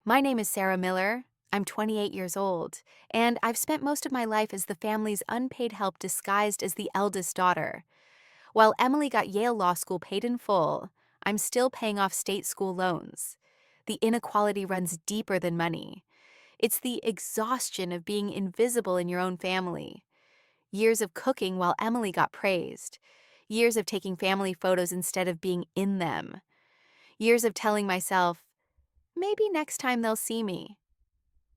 My name is Sarah Miller. I'm 28 years old, and I've spent most of my life as the family's unpaid help disguised as the eldest daughter. While Emily got Yale Law School paid in full, I'm still paying off state school loans. The inequality runs deeper than money. It's the exhaustion of being invisible in your own family. Years of cooking while Emily got praised. Years of taking family photos instead of being in them. Years of telling myself, maybe next time they'll see me.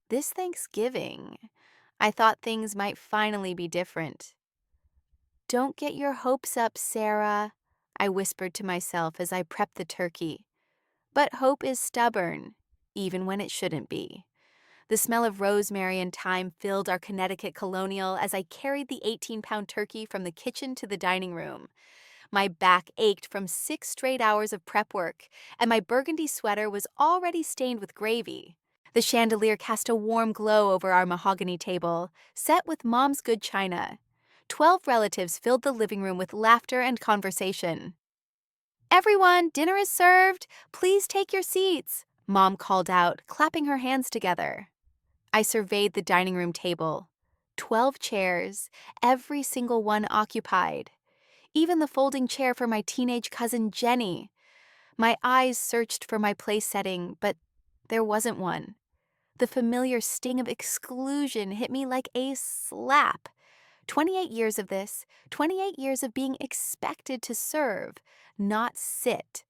This Thanksgiving, I thought things might finally be different. Don't get your hopes up, Sarah, I whispered to myself as I prepped the turkey. But hope is stubborn, even when it shouldn't be. The smell of rosemary and thyme filled our Connecticut colonial as I carried the 18-pound turkey from the kitchen to the dining room. My back ached from 6 straight hours of prep work, and my burgundy sweater was already stained with gravy. The chandelier cast a warm glow over our mahogany table, set with Mom's good china. 12 relatives filled the living room with laughter and conversation. "Everyone, dinner is served. Please take your seats," Mom called out, clapping her hands together. I surveyed the dining room table. 12 chairs, every single one occupied. Even the folding chair for my teenage cousin Jenny. My eyes searched for my place setting, but there wasn't one. The familiar sting of exclusion hit me like a slap. 28 years of this, 28 years of being expected to serve, not sit.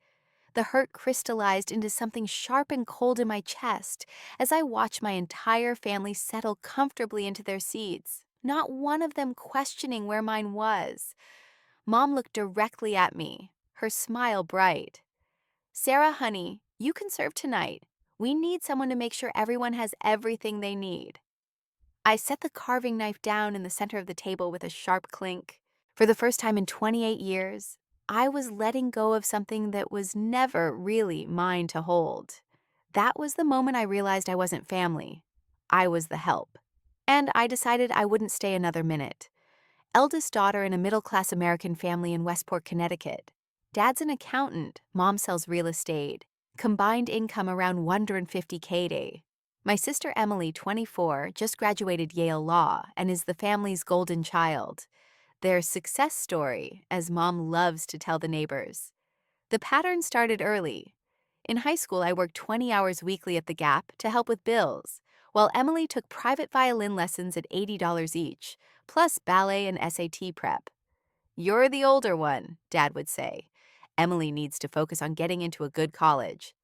The hurt crystallized into something sharp and cold in my chest as I watched my entire family settle comfortably into their seats, not one of them questioning where mine was. Mom looked directly at me, her smile bright. "Sarah, honey, you can serve tonight. We need someone to make sure everyone has everything they need." I set the carving knife down in the center of the table with a sharp clink. For the first time in 28 years, I was letting go of something that was never really mine to hold. That was the moment I realized I wasn't family. I was the help. And I decided I wouldn't stay another minute. Eldest daughter in a middle-class American family in Westport, Connecticut. Dad's an accountant, Mom sells real estate. Combined income around $150K a day. My sister Emily, 24, just graduated Yale Law and is the family's golden child. Their success story, as Mom loves to tell the neighbors. The pattern started early. In high school, I worked 20 hours weekly at the Gap to help with bills, while Emily took private violin lessons at $80 each, plus ballet and SAT prep. "You're the older one," Dad would say. "Emily needs to focus on getting into a good college."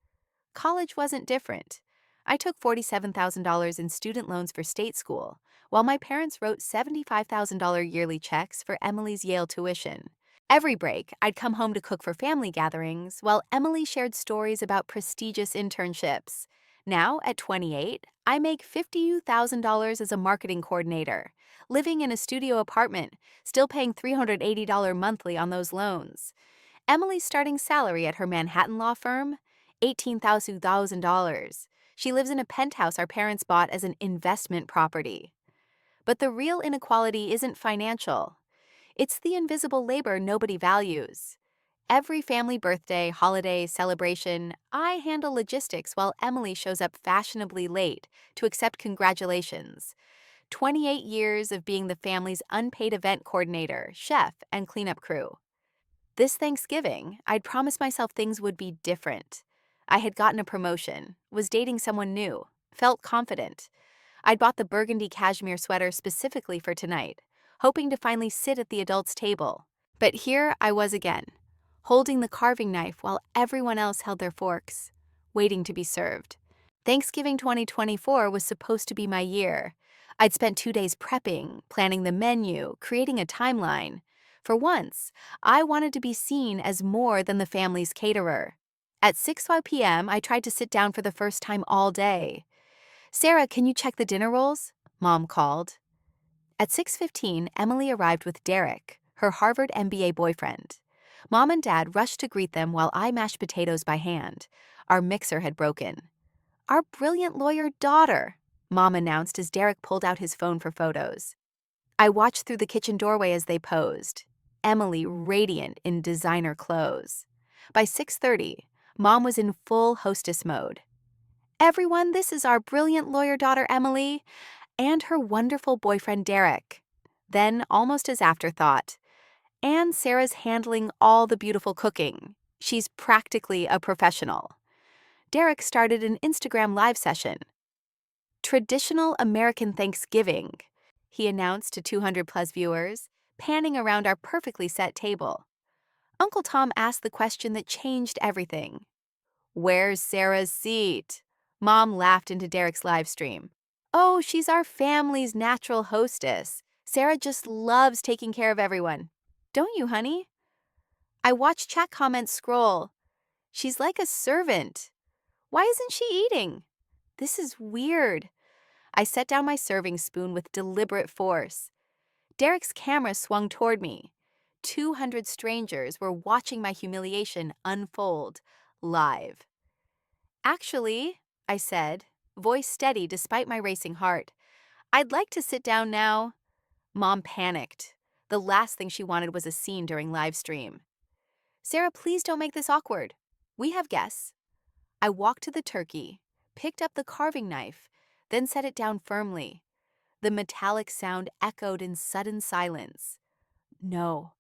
College wasn't different. I took $47,000 in student loans for state school, while my parents wrote $75,000 yearly checks for Emily's Yale tuition. Every break, I'd come home to cook for family gatherings, while Emily shared stories about prestigious internships. Now, at 28, I make $52,000 as a marketing coordinator, living in a studio apartment, still paying $380 monthly on those loans. Emily's starting salary at her Manhattan law firm? $18,000. She lives in a penthouse our parents bought as an investment property. But the real inequality isn't financial. It's the invisible labor nobody values. Every family birthday, holiday, celebration, I handle logistics while Emily shows up fashionably late to accept congratulations. 28 years of being the family's unpaid event coordinator, chef, and cleanup crew. This Thanksgiving, I'd promised myself things would be different. I had gotten a promotion, was dating someone new, felt confident. I'd bought the burgundy cashmere sweater specifically for tonight, hoping to finally sit at the adults' table. But here I was again, holding the carving knife while everyone else held their forks, waiting to be served. Thanksgiving 2024 was supposed to be my year. I'd spent 2 days prepping, planning the menu, creating a timeline. For once, I wanted to be seen as more than the family's caterer. At 6:05 p.m., I tried to sit down for the first time all day. "Sarah, can you check the dinner rolls?" Mom called. At 6:15, Emily arrived with Derek, her Harvard MBA boyfriend. Mom and Dad rushed to greet them while I mashed potatoes by hand. Our mixer had broken. "Our brilliant lawyer daughter," Mom announced as Derek pulled out his phone for photos. I watched through the kitchen doorway as they posed. Emily radiant in designer clothes. By 6:30, Mom was in full hostess mode. Everyone, this is our brilliant lawyer daughter Emily and her wonderful boyfriend Derek. Then, almost as afterthought, and Sarah's handling all the beautiful cooking. She's practically a professional. Derek started an Instagram live session. Traditional American Thanksgiving, he announced to 200 plus viewers, panning around our perfectly set table. Uncle Tom asked the question that changed everything. Where's Sarah's seat? Mom laughed into Derek's live stream. Oh, she's our family's natural hostess. Sarah just loves taking care of everyone. Don't you, honey? I watched chat comments scroll. She's like a servant. Why isn't she eating? This is weird. I set down my serving spoon with deliberate force. Derek's camera swung toward me. 200 strangers were watching my humiliation unfold, live. Actually, I said, voice steady despite my racing heart, I'd like to sit down now. Mom panicked. The last thing she wanted was a scene during live stream. Sarah, please don't make this awkward. We have guests. I walked to the turkey, picked up the carving knife, then set it down firmly. The metallic sound echoed in sudden silence. No,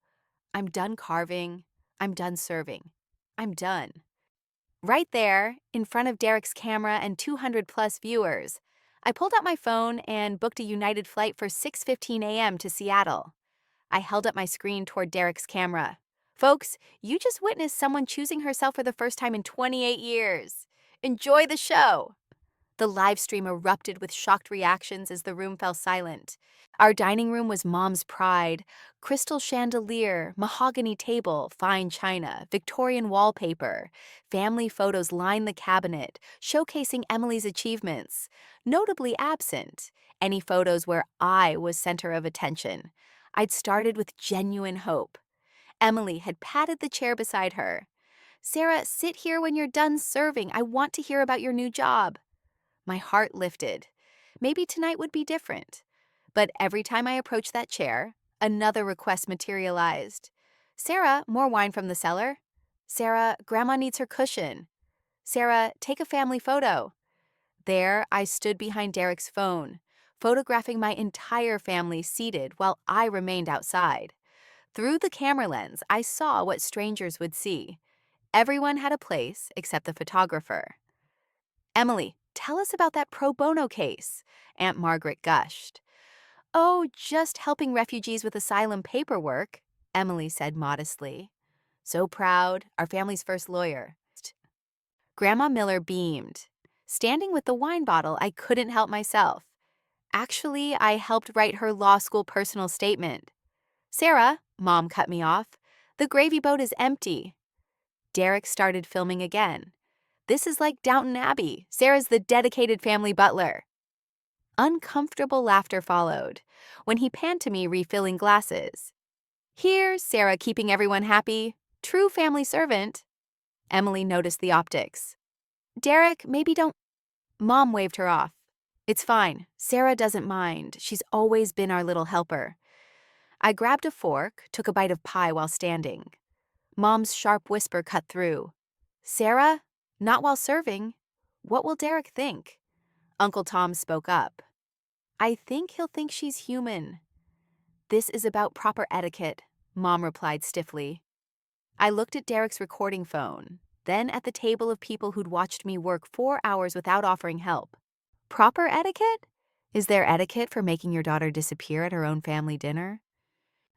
I'm done carving. I'm done serving. I'm done. Right there, in front of Derek's camera and 200 plus viewers, I pulled out my phone and booked a United flight for 6:15 a.m. to Seattle. I held up my screen toward Derek's camera. Folks, you just witnessed someone choosing herself for the first time in 28 years. Enjoy the show. The live stream erupted with shocked reactions as the room fell silent. Our dining room was Mom's pride. Crystal chandelier, mahogany table, fine china, Victorian wallpaper. Family photos lined the cabinet, showcasing Emily's achievements. Notably absent, any photos where I was center of attention. I'd started with genuine hope. Emily had patted the chair beside her. Sarah, sit here when you're done serving. I want to hear about your new job. My heart lifted. Maybe tonight would be different. But every time I approached that chair, another request materialized. Sarah, more wine from the cellar. Sarah, Grandma needs her cushion. Sarah, take a family photo. There, I stood behind Derek's phone, photographing my entire family seated while I remained outside. Through the camera lens, I saw what strangers would see. Everyone had a place except the photographer. Emily, tell us about that pro bono case, Aunt Margaret gushed. Oh, just helping refugees with asylum paperwork, Emily said modestly. So proud, our family's first lawyer. Grandma Miller beamed. Standing with the wine bottle, I couldn't help myself. Actually, I helped write her law school personal statement. Sarah, Mom cut me off, the gravy boat is empty. Derek started filming again. This is like Downton Abbey. Sarah's the dedicated family butler. Uncomfortable laughter followed when he panned to me refilling glasses. Here's Sarah keeping everyone happy. True family servant. Emily noticed the optics. Derek, maybe don't... Mom waved her off. It's fine. Sarah doesn't mind. She's always been our little helper. I grabbed a fork, took a bite of pie while standing. Mom's sharp whisper cut through. Sarah, not while serving. What will Derek think? Uncle Tom spoke up. I think he'll think she's human. This is about proper etiquette, Mom replied stiffly. I looked at Derek's recording phone, then at the table of people who'd watched me work 4 hours without offering help. Proper etiquette? Is there etiquette for making your daughter disappear at her own family dinner?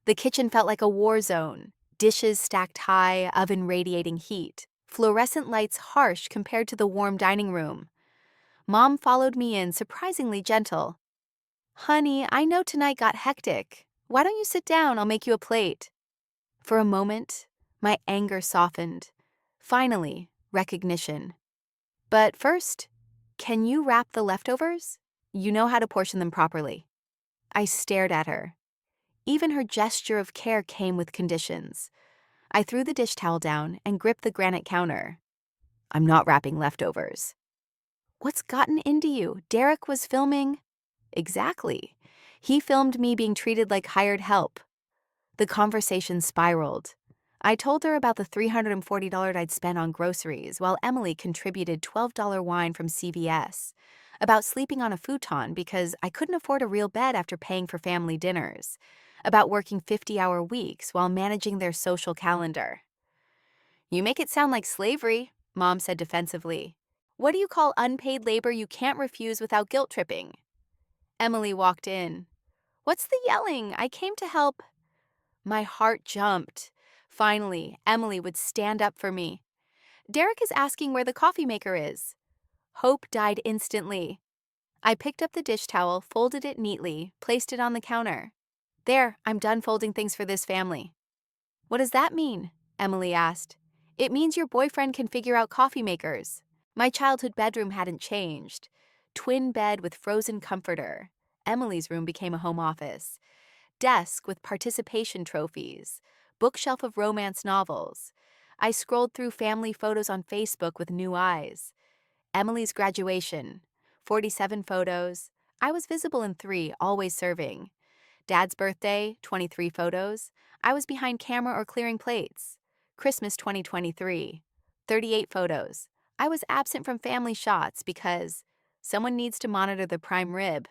The kitchen felt like a war zone. Dishes stacked high, oven radiating heat, fluorescent lights harsh compared to the warm dining room. Mom followed me in, surprisingly gentle. Honey, I know tonight got hectic. Why don't you sit down? I'll make you a plate. For a moment, my anger softened. Finally, recognition. But first, can you wrap the leftovers? You know how to portion them properly. I stared at her. Even her gesture of care came with conditions. I threw the dish towel down and gripped the granite counter. I'm not wrapping leftovers. What's gotten into you? Derek was filming. Exactly. He filmed me being treated like hired help. The conversation spiraled. I told her about the $340 I'd spent on groceries, while Emily contributed $12 wine from CVS, about sleeping on a futon because I couldn't afford a real bed after paying for family dinners, about working 50-hour weeks while managing their social calendar. You make it sound like slavery, Mom said defensively. What do you call unpaid labor you can't refuse without guilt tripping? Emily walked in. What's the yelling? I came to help. My heart jumped. Finally, Emily would stand up for me. Derek is asking where the coffee maker is. Hope died instantly. I picked up the dish towel, folded it neatly, placed it on the counter. There, I'm done folding things for this family. What does that mean? Emily asked. It means your boyfriend can figure out coffee makers. My childhood bedroom hadn't changed. Twin bed with frozen comforter. Emily's room became a home office. Desk with participation trophies. Bookshelf of romance novels. I scrolled through family photos on Facebook with new eyes. Emily's graduation. 47 photos. I was visible in 3, always serving. Dad's birthday, 23 photos. I was behind camera or clearing plates. Christmas 2023, 38 photos. I was absent from family shots because someone needs to monitor the prime rib.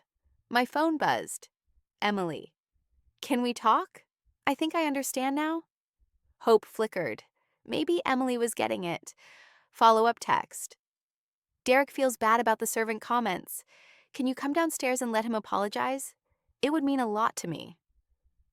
My phone buzzed. Emily. Can we talk? I think I understand now. Hope flickered. Maybe Emily was getting it. Follow-up text. Derek feels bad about the servant comments. Can you come downstairs and let him apologize? It would mean a lot to me.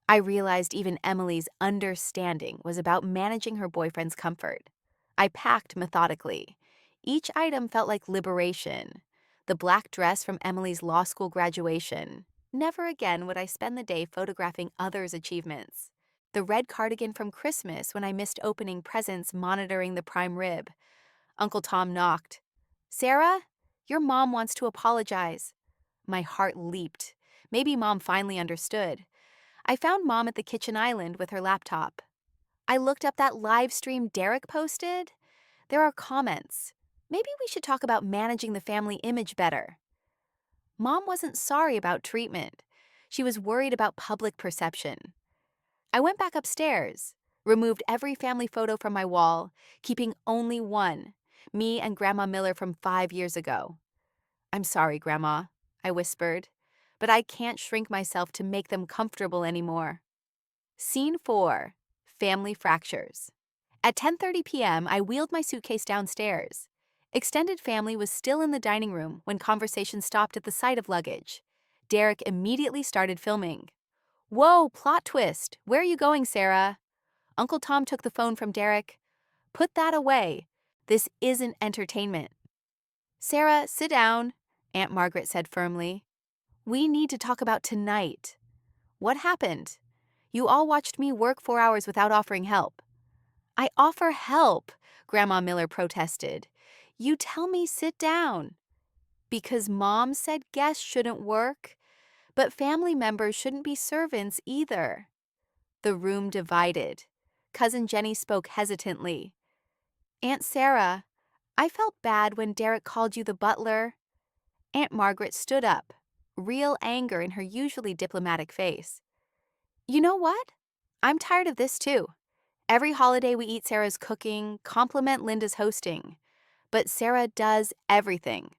I realized even Emily's understanding was about managing her boyfriend's comfort. I packed methodically. Each item felt like liberation. The black dress from Emily's law school graduation. Never again would I spend the day photographing others' achievements. The red cardigan from Christmas when I missed opening presents monitoring the prime rib. Uncle Tom knocked. Sarah, your mom wants to apologize. My heart leaped. Maybe Mom finally understood. I found Mom at the kitchen island with her laptop. I looked up that live stream Derek posted. There are comments. Maybe we should talk about managing the family image better. Mom wasn't sorry about treatment. She was worried about public perception. I went back upstairs, removed every family photo from my wall, keeping only one, me and Grandma Miller from 5 years ago. I'm sorry, Grandma, I whispered, but I can't shrink myself to make them comfortable anymore. Scene 4. Family Fractures. At 10:30 p.m., I wheeled my suitcase downstairs. Extended family was still in the dining room when conversation stopped at the sight of luggage. Derek immediately started filming. Whoa, plot twist! Where are you going, Sarah? Uncle Tom took the phone from Derek. Put that away. This isn't entertainment. Sarah, sit down, Aunt Margaret said firmly. We need to talk about tonight. What happened? You all watched me work 4 hours without offering help. I offer help, Grandma Miller protested. You tell me sit down. Because Mom said guests shouldn't work, but family members shouldn't be servants either. The room divided. Cousin Jenny spoke hesitantly. Aunt Sarah, I felt bad when Derek called you the butler. Aunt Margaret stood up, real anger in her usually diplomatic face. You know what? I'm tired of this too. Every holiday we eat Sarah's cooking, compliment Linda's hosting. But Sarah does everything.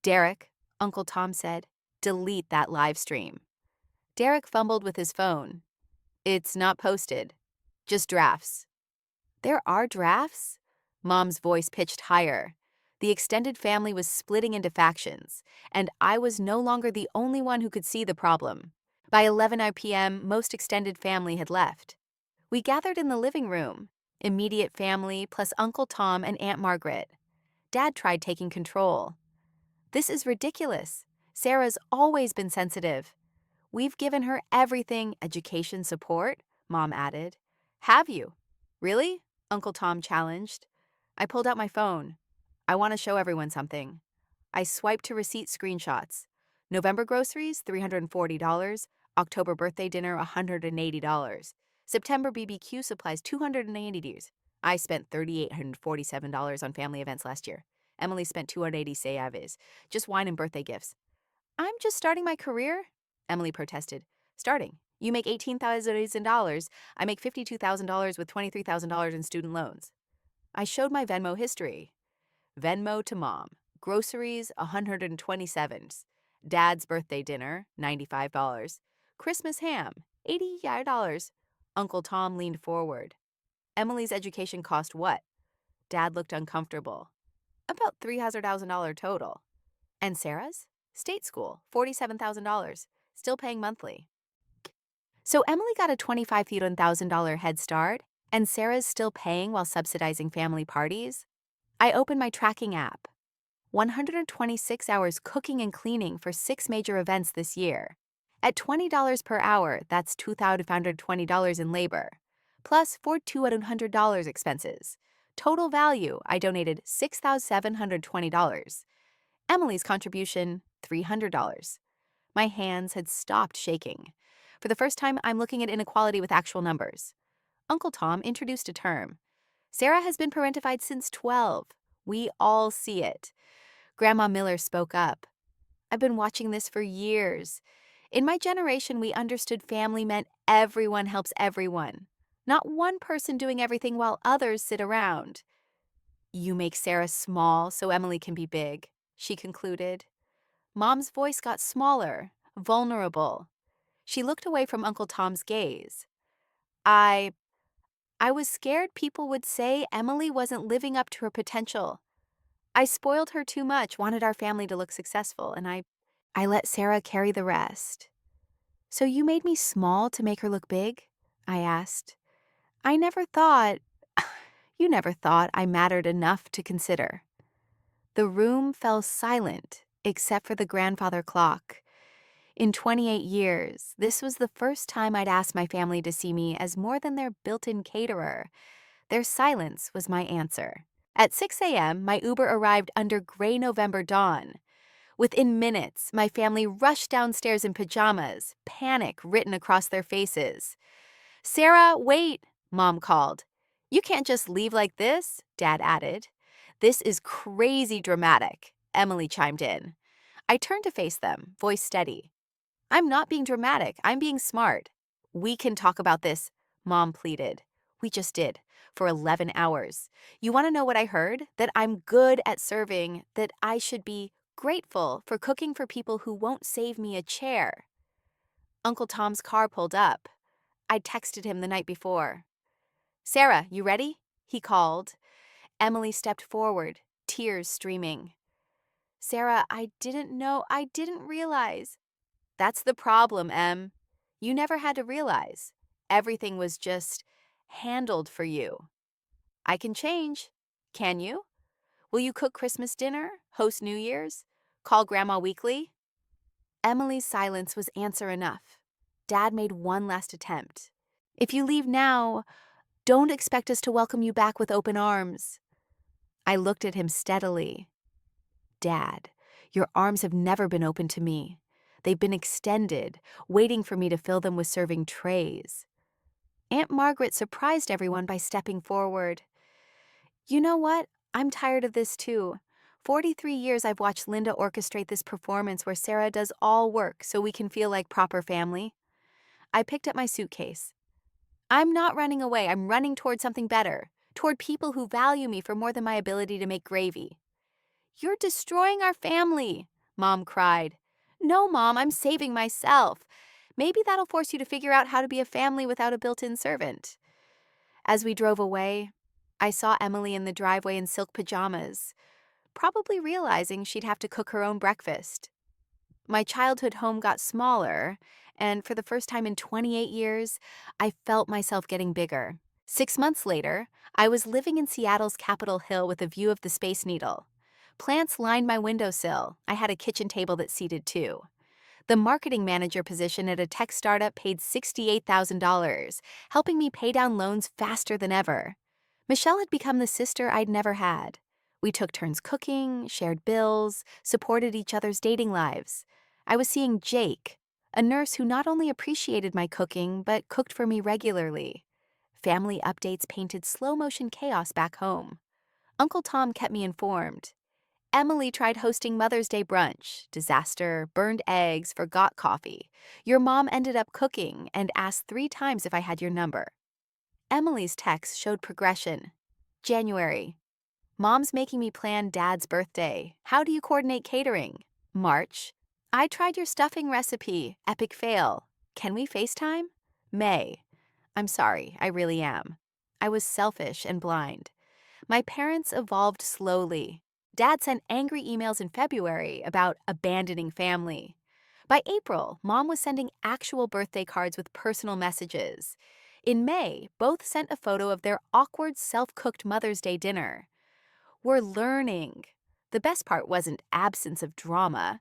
Derek, Uncle Tom said, delete that live stream. Derek fumbled with his phone. It's not posted. Just drafts. There are drafts? Mom's voice pitched higher. The extended family was splitting into factions, and I was no longer the only one who could see the problem. By 11 p.m., most extended family had left. We gathered in the living room, immediate family plus Uncle Tom and Aunt Margaret. Dad tried taking control. This is ridiculous. Sarah's always been sensitive. We've given her everything, education, support, Mom added. Have you? Really? Uncle Tom challenged. I pulled out my phone. I want to show everyone something. I swiped to receipt screenshots. November groceries, $340. October birthday dinner, $180. September BBQ supplies, $280. I spent $3,847 on family events last year. Emily spent $280 saves, just wine and birthday gifts. I'm just starting my career, Emily protested. Starting? You make $18,000. I make $52,000 with $23,000 in student loans. I showed my Venmo history. Venmo to mom. Groceries, 127. Dad's birthday dinner, $95. Christmas ham, $80. Uncle Tom leaned forward. Emily's education cost what? Dad looked uncomfortable. About $300,000 total. And Sarah's? State school, $47,000. Still paying monthly. So Emily got a $25,000 head start, and Sarah's still paying while subsidizing family parties? I opened my tracking app. 126 hours cooking and cleaning for 6 major events this year. At $20 per hour, that's $2,520 in labor, plus $4,200 expenses. Total value, I donated $6,720. Emily's contribution, $300. My hands had stopped shaking. For the first time, I'm looking at inequality with actual numbers. Uncle Tom introduced a term. Sarah has been parentified since 12. We all see it. Grandma Miller spoke up. I've been watching this for years. In my generation, we understood family meant everyone helps everyone, not one person doing everything while others sit around. You make Sarah small so Emily can be big, she concluded. Mom's voice got smaller, vulnerable. She looked away from Uncle Tom's gaze. I was scared people would say Emily wasn't living up to her potential. I spoiled her too much, wanted our family to look successful, and I let Sarah carry the rest. So you made me small to make her look big? I asked. I never thought, you never thought I mattered enough to consider. The room fell silent, except for the grandfather clock. In 28 years, this was the first time I'd asked my family to see me as more than their built-in caterer. Their silence was my answer. At 6 a.m., my Uber arrived under gray November dawn. Within minutes, my family rushed downstairs in pajamas, panic written across their faces. Sarah, wait, Mom called. You can't just leave like this, Dad added. This is crazy dramatic, Emily chimed in. I turned to face them, voice steady. I'm not being dramatic, I'm being smart. We can talk about this, Mom pleaded. We just did, for 11 hours. You want to know what I heard? That I'm good at serving, that I should be grateful for cooking for people who won't save me a chair. Uncle Tom's car pulled up. I'd texted him the night before. Sarah, you ready? He called. Emily stepped forward, tears streaming. Sarah, I didn't realize. That's the problem, Em. You never had to realize. Everything was just handled for you. I can change. Can you? Will you cook Christmas dinner? Host New Year's? Call Grandma weekly? Emily's silence was answer enough. Dad made one last attempt. If you leave now, don't expect us to welcome you back with open arms. I looked at him steadily. Dad, your arms have never been open to me. They've been extended, waiting for me to fill them with serving trays. Aunt Margaret surprised everyone by stepping forward. You know what? I'm tired of this too. 43 years I've watched Linda orchestrate this performance where Sarah does all work so we can feel like proper family. I picked up my suitcase. I'm not running away, I'm running toward something better, toward people who value me for more than my ability to make gravy. You're destroying our family, Mom cried. No, Mom, I'm saving myself. Maybe that'll force you to figure out how to be a family without a built-in servant. As we drove away, I saw Emily in the driveway in silk pajamas, probably realizing she'd have to cook her own breakfast. My childhood home got smaller, and for the first time in 28 years, I felt myself getting bigger. 6 months later, I was living in Seattle's Capitol Hill with a view of the Space Needle. Plants lined my windowsill. I had a kitchen table that seated two. The marketing manager position at a tech startup paid $68,000, helping me pay down loans faster than ever. Michelle had become the sister I'd never had. We took turns cooking, shared bills, supported each other's dating lives. I was seeing Jake, a nurse who not only appreciated my cooking, but cooked for me regularly. Family updates painted slow-motion chaos back home. Uncle Tom kept me informed. Emily tried hosting Mother's Day brunch. Disaster, burned eggs, forgot coffee. Your mom ended up cooking and asked 3 times if I had your number. Emily's text showed progression. January. Mom's making me plan Dad's birthday. How do you coordinate catering? March. I tried your stuffing recipe. Epic fail. Can we FaceTime? May. I'm sorry, I really am. I was selfish and blind. My parents evolved slowly. Dad sent angry emails in February about abandoning family. By April, Mom was sending actual birthday cards with personal messages. In May, both sent a photo of their awkward self-cooked Mother's Day dinner. We're learning. The best part wasn't absence of drama.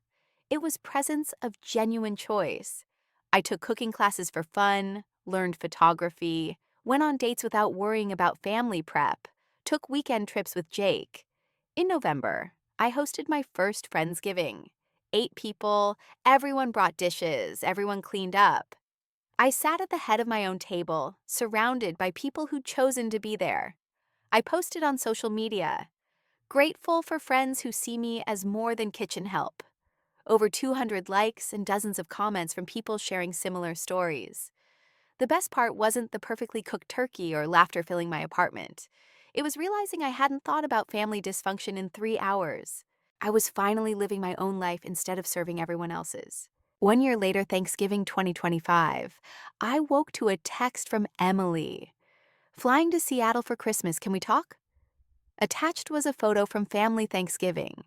It was presence of genuine choice. I took cooking classes for fun, learned photography, went on dates without worrying about family prep, took weekend trips with Jake. In November, I hosted my first Friendsgiving. 8 people, everyone brought dishes, everyone cleaned up. I sat at the head of my own table, surrounded by people who'd chosen to be there. I posted on social media, grateful for friends who see me as more than kitchen help. Over 200 likes and dozens of comments from people sharing similar stories. The best part wasn't the perfectly cooked turkey or laughter filling my apartment. It was realizing I hadn't thought about family dysfunction in 3 hours. I was finally living my own life instead of serving everyone else's. 1 year later, Thanksgiving 2025, I woke to a text from Emily. Flying to Seattle for Christmas, can we talk? Attached was a photo from family Thanksgiving.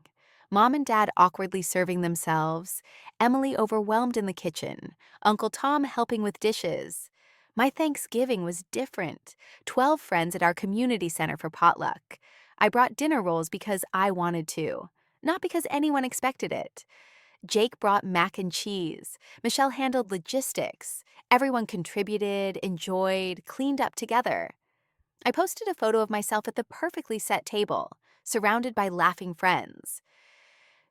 Mom and Dad awkwardly serving themselves, Emily overwhelmed in the kitchen, Uncle Tom helping with dishes. My Thanksgiving was different. 12 friends at our community center for potluck. I brought dinner rolls because I wanted to, not because anyone expected it. Jake brought mac and cheese. Michelle handled logistics. Everyone contributed, enjoyed, cleaned up together. I posted a photo of myself at the perfectly set table, surrounded by laughing friends.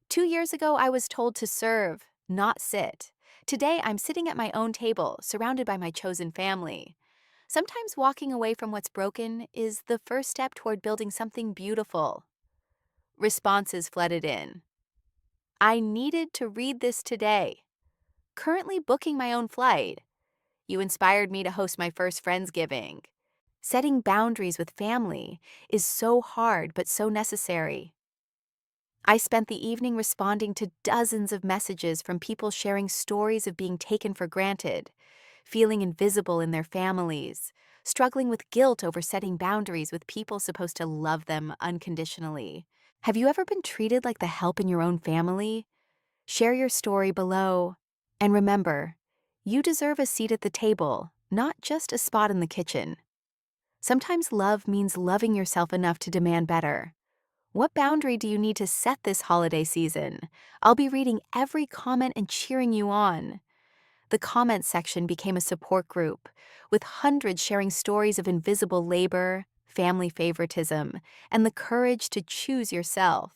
2 years ago, I was told to serve, not sit. Today, I'm sitting at my own table, surrounded by my chosen family. Sometimes walking away from what's broken is the first step toward building something beautiful. Responses flooded in. I needed to read this today. Currently booking my own flight. You inspired me to host my first Friendsgiving. Setting boundaries with family is so hard but so necessary. I spent the evening responding to dozens of messages from people sharing stories of being taken for granted, feeling invisible in their families, struggling with guilt over setting boundaries with people supposed to love them unconditionally. Have you ever been treated like the help in your own family? Share your story below. And remember, you deserve a seat at the table, not just a spot in the kitchen. Sometimes love means loving yourself enough to demand better. What boundary do you need to set this holiday season? I'll be reading every comment and cheering you on. The comment section became a support group, with hundreds sharing stories of invisible labor, family favoritism, and the courage to choose yourself.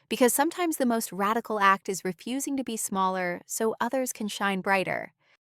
Because sometimes the most radical act is refusing to be smaller so others can shine brighter.